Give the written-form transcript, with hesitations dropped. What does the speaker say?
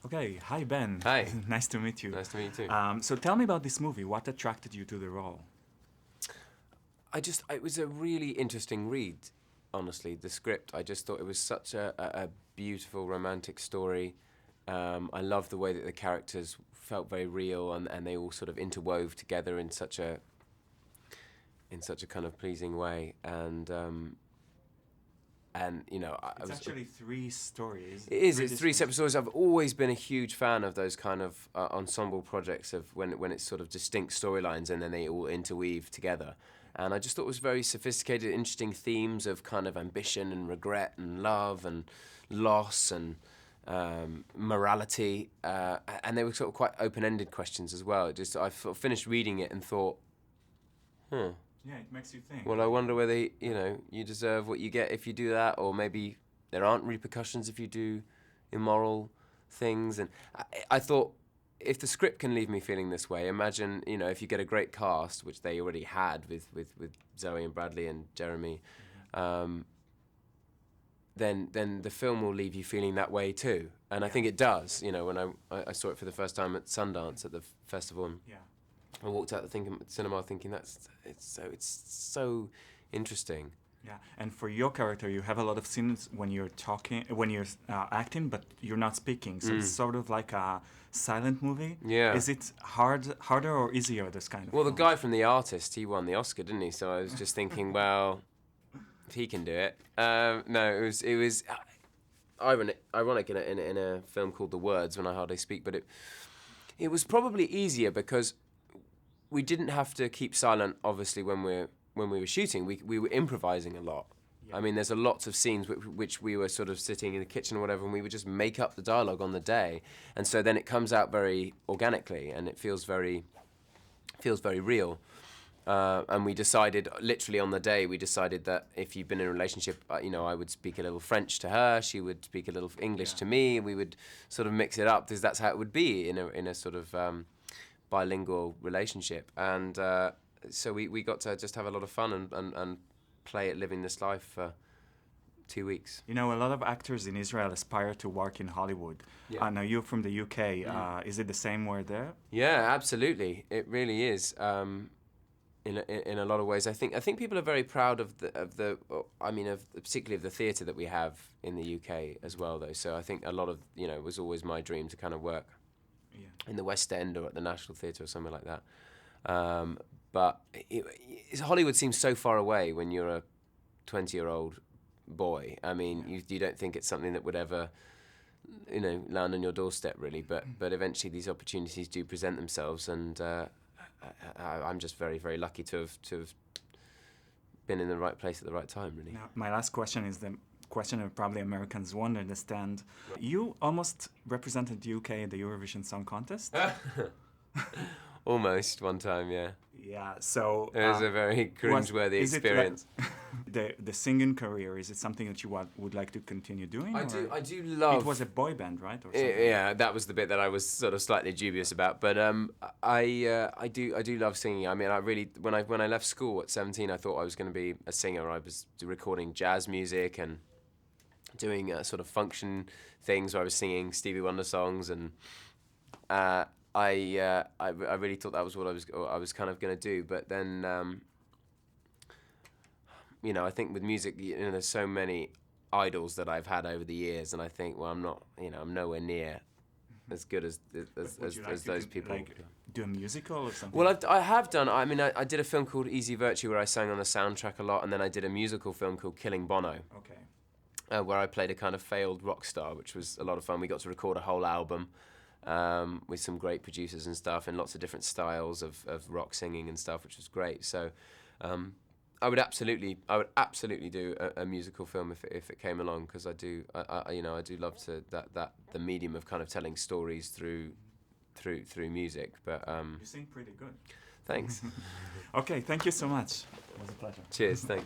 Okay, hi Ben. Hi. Nice to meet you. Nice to meet you too. So tell me about this movie. What attracted you to the role? It was a really interesting read, honestly, the script. I just thought it was such a beautiful romantic story. I loved the way that the characters felt very real and they all sort of interwove together in such a kind of pleasing way. And you know, It's actually three stories. it is. Three It's three different- separate stories. I've always been a huge fan of those kind of ensemble projects of when it's sort of distinct storylines and then they all interweave together. And I just thought it was very sophisticated, interesting themes of kind of ambition and regret and love and loss and morality. And they were sort of quite open-ended questions as well. I sort of finished reading it and thought, Yeah, it makes you think. well, I wonder whether, you deserve what you get if you do that, or maybe there aren't repercussions if you do immoral things. And I thought, if the script can leave me feeling this way, imagine, if you get a great cast, which they already had with Zoe and Bradley and Jeremy, then the film will leave you feeling that way too. And I think it does. When I saw it for the first time at Sundance at the festival, and Yeah. I walked out the cinema thinking it's so interesting. Yeah, and for your character, you have a lot of scenes when you're acting, but you're not speaking. So it's sort of like a silent movie. Yeah. Is it harder or easier, this kind of Well, the film? guy from The Artist, he won the Oscar, didn't he? So I was just thinking, well, if he can do it. No, it was ironic in a film called The Words, When I Hardly Speak, but it was probably easier because we didn't have to keep silent, obviously, when we were shooting. We were improvising a lot. Yeah. I mean, there's a lots of scenes which we were sort of sitting in the kitchen or whatever, and we would just make up the dialogue on the day, and so then it comes out very organically, and it feels very real. And we decided, literally on the day, that if you've been in a relationship, I would speak a little French to her, she would speak a little English to me, we would sort of mix it up, because that's how it would be in a sort of bilingual relationship. And so we got to just have a lot of fun and play at living this life for 2 weeks. A lot of actors in Israel aspire to work in Hollywood. Yeah. Now, you're from the UK. Is it the same where there? Yeah, absolutely. It really is. In a lot of ways, I think people are very proud of particularly of the theatre that we have in the UK as well, though. So I think a lot of it was always my dream to kind of work in the West End or at the National Theatre or somewhere like that. But Hollywood seems so far away when you're a 20-year-old boy. I mean, you don't think it's something that would ever land on your doorstep, really. But eventually these opportunities do present themselves, and I'm just very, very lucky to have been in the right place at the right time, really. Now, my last question is the question that probably Americans won't understand. You almost represented the UK in the Eurovision Song Contest. Almost one time, yeah. Yeah, so... It was a very cringeworthy experience. The singing career, is it something that you would like to continue doing? I do love... It was a boy band, right? Or something? Yeah, that was the bit that I was sort of slightly dubious about. But I do love singing. I mean, I really... When I left school at 17, I thought I was going to be a singer. I was recording jazz music and doing sort of function things where I was singing Stevie Wonder songs, and I really thought that was what I was kind of going to do. But then, I think with music, there's so many idols that I've had over the years, and I think, well, I'm not, I'm nowhere near as good as those people. Like, do a musical or something? Well, I have done. I mean, I did a film called Easy Virtue where I sang on the soundtrack a lot, and then I did a musical film called Killing Bono. Okay. Where I played a kind of failed rock star, which was a lot of fun. We got to record a whole album with some great producers and stuff, and lots of different styles of rock singing and stuff, which was great. So I would absolutely do a musical film if it came along, because I do love the medium of kind of telling stories through music. But you sing pretty good. Thanks. Okay, thank you so much. It was a pleasure. Cheers. Thanks.